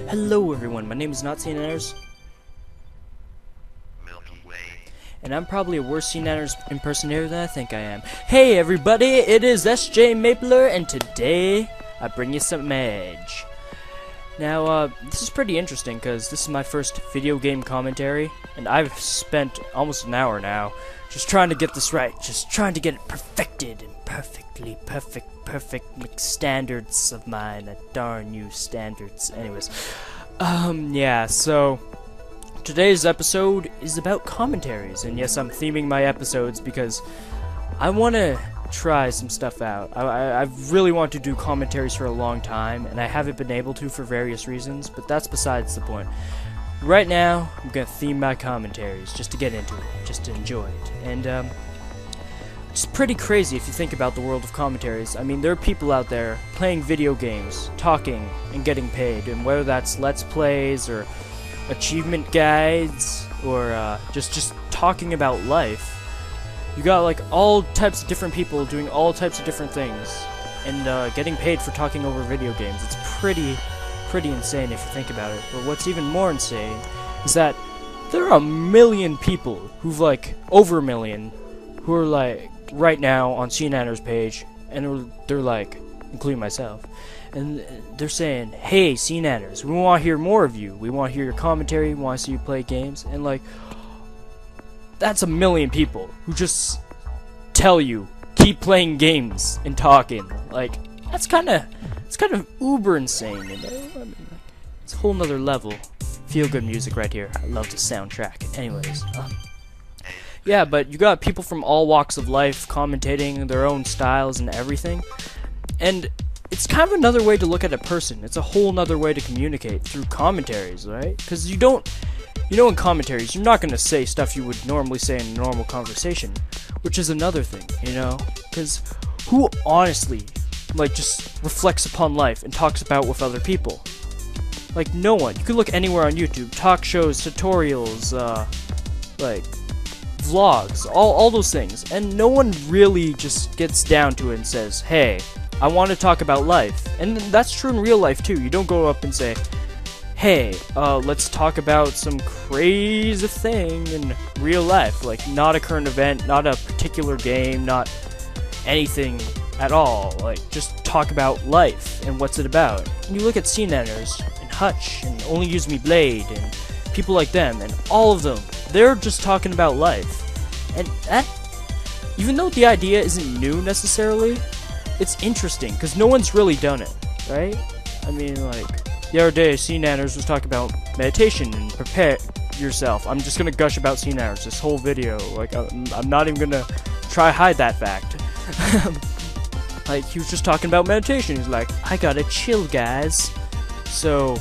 Hello everyone, my name is not Seananners, and I'm probably a worse Seananners impersonator than I think I am. Hey everybody, it is SJ Mapler, and today I bring you some edge. Now, this is pretty interesting because this is my first video game commentary, and I've spent almost an hour now just trying to get this right, just trying to get it perfected and perfectly perfect standards of mine. Darn you standards. Anyways, yeah, so today's episode is about commentaries, and yes, I'm theming my episodes because I want to try some stuff out. I really want to do commentaries for a long time, and I haven't been able to for various reasons, but that's besides the point. Right now, I'm going to theme my commentaries just to get into it, just to enjoy it. And it's pretty crazy if you think about the world of commentaries. I mean, there are people out there playing video games, talking, and getting paid, and whether that's Let's Plays, or achievement guides, or just talking about life. You got like all types of different people doing all types of different things, and getting paid for talking over video games. It's pretty insane if you think about it. But what's even more insane is that there are a million people who've like over a million who are like right now on Seananners' page, and they're like, including myself, and they're saying, "Hey Seananners, we want to hear more of you. We want to hear your commentary. We want to see you play games." And like, that's a million people who just tell you keep playing games and talking. Like, it's kind of uber insane, you know? I mean, it's a whole nother level. Feel good music right here. I love the soundtrack. Anyways, yeah, but you got people from all walks of life commentating their own styles and everything, and it's kind of another way to look at a person. It's a whole nother way to communicate through commentaries, right? Because you know, in commentaries, you're not going to say stuff you would normally say in a normal conversation, which is another thing, you know? Because who honestly, like, just reflects upon life and talks about with other people? Like, no one. You can look anywhere on YouTube, talk shows, tutorials, like, vlogs, all those things, and no one really just gets down to it and says, "Hey, I want to talk about life." And that's true in real life, too. You don't go up and say, "Hey, let's talk about some crazy thing in real life," like not a current event, not a particular game, not anything at all, like just talk about life and what's it about. And you look at Seananners and Hutch and Only Use Me Blade and people like them, and all of them, they're just talking about life. And that, even though the idea isn't new necessarily, it's interesting because no one's really done it, right? I mean, like, the other day, Seananners was talking about meditation and prepare yourself. I'm just gonna gush about Seananners this whole video. Like, I'm not even gonna try to hide that fact. Like, he was just talking about meditation. He's like, "I gotta chill, guys. So,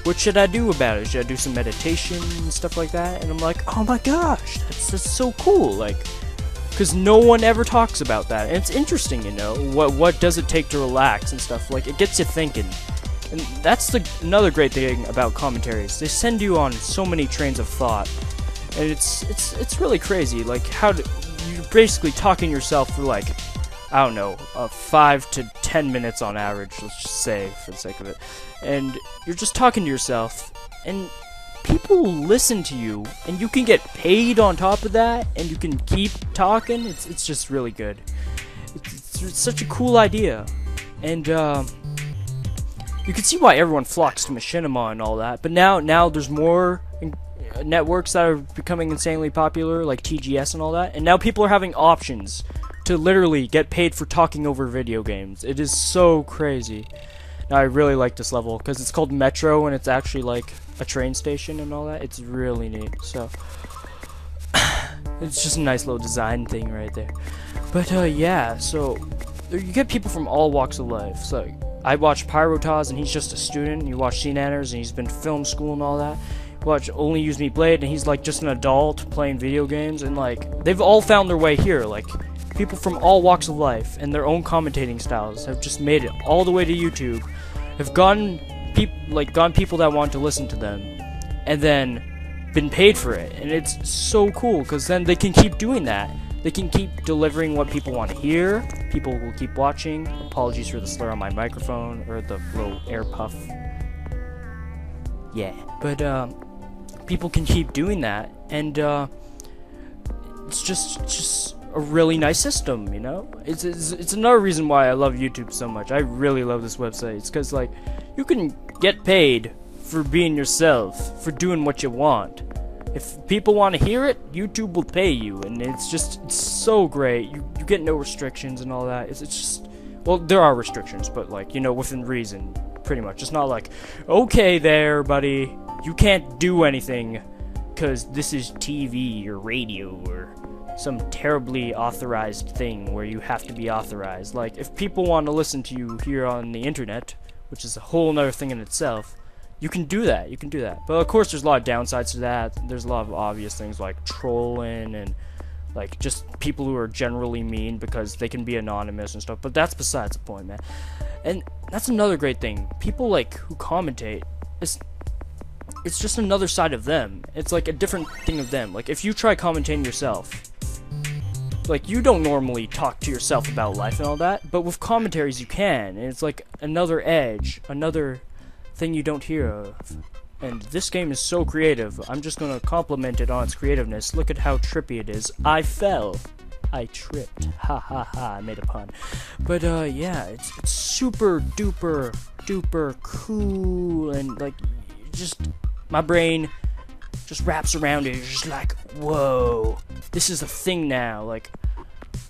what should I do about it? Should I do some meditation and stuff like that?" And I'm like, oh my gosh, that's so cool. Like, because no one ever talks about that. And it's interesting, you know, what does it take to relax and stuff. Like, it gets you thinking. And that's another great thing about commentaries. They send you on so many trains of thought, and it's really crazy. Like, you're basically talking yourself for like, I don't know, 5 to 10 minutes on average. Let's just say for the sake of it, and you're just talking to yourself, and people listen to you, and you can get paid on top of that, and you can keep talking. It's just really good. It's such a cool idea, and you can see why everyone flocks to Machinima and all that, but now there's more networks that are becoming insanely popular, like TGS and all that, and now people are having options to literally get paid for talking over video games. It is so crazy. Now, I really like this level, because it's called Metro, and it's actually like a train station and all that. It's really neat, so it's just a nice little design thing right there. But yeah, so you get people from all walks of life. So I watch Pyrotaz, and he's just a student. You watch Seananners, and he's been to film school and all that. You watch Only Use Me Blade, and he's like just an adult playing video games, and like they've all found their way here. Like, people from all walks of life and their own commentating styles have just made it all the way to YouTube. Have gotten people that want to listen to them, and then been paid for it. And it's so cool because then they can keep doing that. They can keep delivering what people want to hear. People will keep watching. Apologies for the slur on my microphone, or the little air puff. Yeah, but people can keep doing that, and it's just a really nice system, you know. It's another reason why I love YouTube so much. I really love this website. It's because, like, you can get paid for being yourself, for doing what you want. If people want to hear it, YouTube will pay you, and it's so great. You get no restrictions and all that. It's just, well, there are restrictions, but, like, you know, within reason, pretty much. It's not like, okay there, buddy, you can't do anything because this is TV or radio or some terribly authorized thing where you have to be authorized. Like, if people want to listen to you here on the internet, which is a whole nother thing in itself, you can do that. But of course, there's a lot of downsides to that. There's a lot of obvious things like trolling and, like, just people who are generally mean because they can be anonymous and stuff. But that's besides the point, man. And that's another great thing. People, like, who commentate, it's just another side of them. It's like a different thing of them. Like, if you try commentating yourself, like, you don't normally talk to yourself about life and all that, but with commentaries you can, and it's like another edge, another thing you don't hear of. And this game is so creative. I'm just gonna compliment it on its creativeness. Look at how trippy it is. I fell. I tripped. Ha ha ha, I made a pun. But yeah, it's super duper cool, and, like, just my brain just wraps around it. It's just like, whoa, this is a thing now. Like,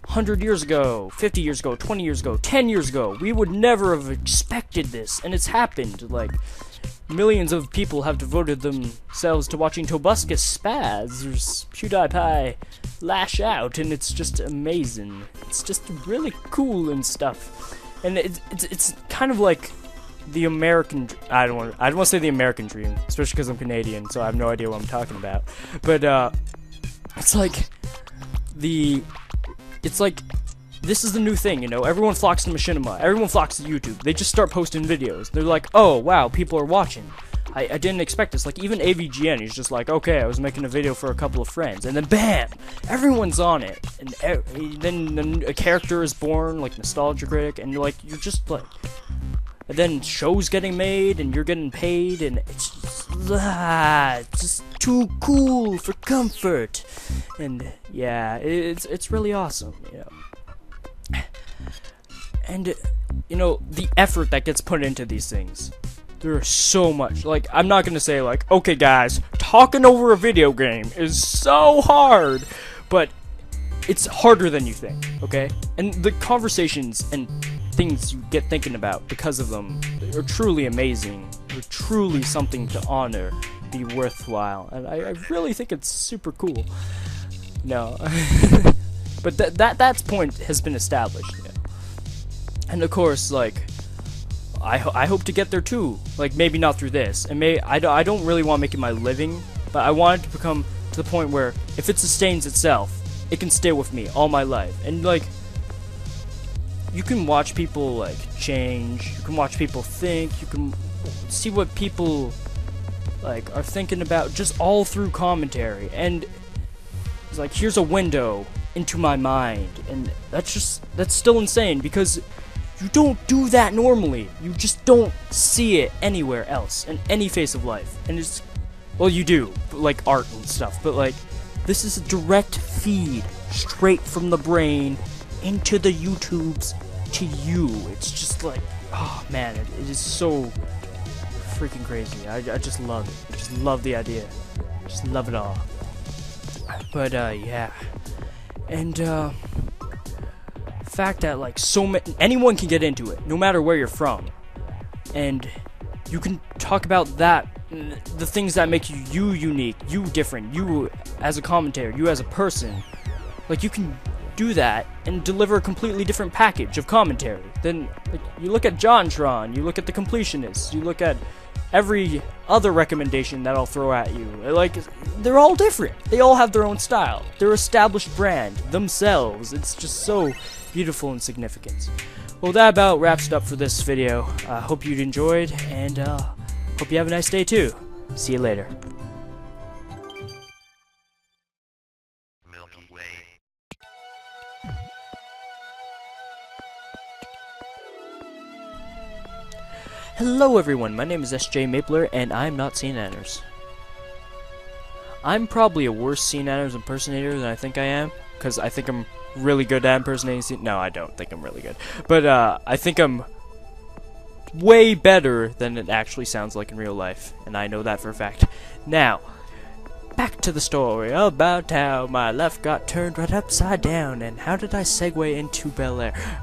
100 years ago, 50 years ago, 20 years ago, 10 years ago, we would never have expected this, and it's happened. Like, millions of people have devoted themselves to watching Tobuscus spaz. There's PewDiePie lash out, and it's just amazing. It's just really cool and stuff. And it's kind of like the American, I don't want to say the American dream, especially because I'm Canadian, so I have no idea what I'm talking about. But it's like this is the new thing, you know. Everyone flocks to Machinima. Everyone flocks to YouTube. They just start posting videos. They're like, oh wow, people are watching. I didn't expect this. Like, even AVGN, he's just like, okay, I was making a video for a couple of friends, and then bam, everyone's on it, and then a character is born, like Nostalgia Critic, and like you're just like, and then shows getting made, and you're getting paid, and it's just too cool for comfort, and yeah, it's really awesome, you know. And you know, the effort that gets put into these things. There's so much. Like, I'm not gonna say, like, okay guys, talking over a video game is so hard, but it's harder than you think, okay? And the conversations and things you get thinking about because of them are truly amazing. They're truly something to honor, be worthwhile, and I really think it's super cool. No. But that point has been established, you know? And of course, like, I hope to get there too. Like, maybe not through this, and I don't really want to make it my living, but I want it to become to the point where if it sustains itself, it can stay with me all my life. And like, you can watch people like change, you can watch people think, you can see what people like are thinking about just all through commentary, and it's like, here's a window into my mind, and that's still insane because you don't do that normally. You just don't see it anywhere else in any phase of life. And it's, well, you do, like art and stuff, but like, this is a direct feed straight from the brain into the YouTubes to you. It's just like, oh man, it is so freaking crazy. I just love it. I just love the idea. Just love it all. But yeah. And fact that like anyone can get into it, no matter where you're from, and you can talk about that, the things that make you unique, you different, you as a commentator, you as a person. Like, you can do that and deliver a completely different package of commentary. Then like, you look at JonTron, you look at the Completionists, you look at every other recommendation that I'll throw at you. Like, they're all different. They all have their own style. They're established brand themselves. It's just so beautiful and significant. Well, that about wraps it up for this video. Hope you enjoyed, and hope you have a nice day too. See you later. Milky Way. Hello everyone, my name is SJ Mapler, and I'm not Seananners. I'm probably a worse Seananners impersonator than I think I am, because I think I'm really good at impersonating No, I don't think I'm really good. But, I think I'm way better than it actually sounds like in real life, and I know that for a fact. Now, back to the story about how my life got turned right upside down, and how did I segue into Bel Air?